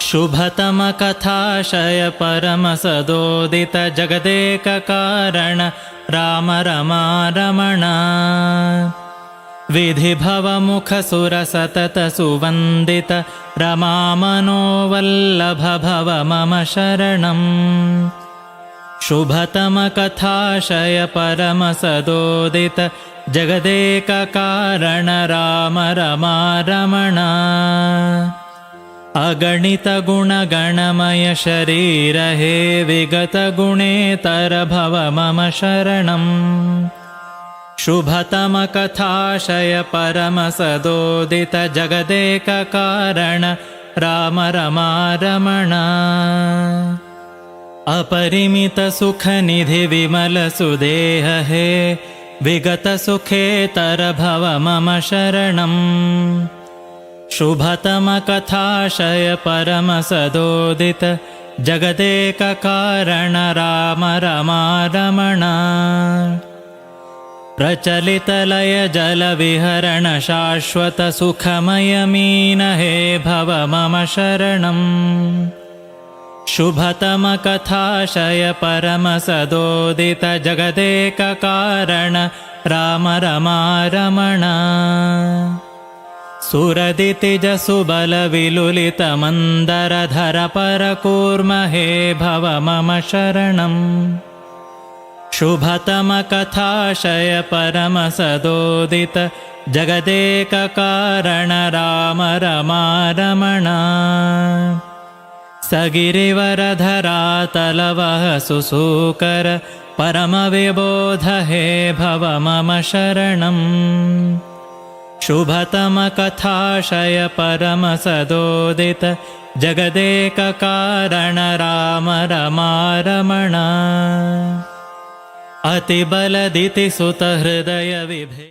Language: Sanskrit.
शुभतमकथाशय परमसदोदित जगदेककारण राम रमा रमण विधिभवमुखसुरसतत सुवन्दित रमामनोवल्लभ भव मम शरणम्। शुभतमकथाशय परमसदोदित जगदेककारण राम रमा रमण अगणित गुणगणमय शरीर हे विगत गुणेतर भव मम शरणम्। शुभतमकथाशय परमसदोदित जगदेककारण राम रमा रमण अपरिमित सुखनिधि विमल सुदेह हे विगत सुखेतर भव मम शरणम्। शुभतमकथाशय परमसदोदित जगदेककारण राम रमा रमण प्रचलितलय जलविहरण शाश्वत सुखमय मीन हे भव मम शरणम्। शुभतमकथाशय परमसदोदित जगदेककारण राम रमा रमण सुरदितिजसुबल विलुलित मन्दरधर परकूर्म हे भव मम शरणम्। शुभतमकथाशय परमसदोदित जगदेककारण राम रमा रमण सगिरिवरधरातलवः सुसूकर परमविबोध हे भव मम शरणम्। शुभतमकथाशय परमसदोदित जगदेककारण राम रमा रमण अतिबलदिति सुतहृदय विभे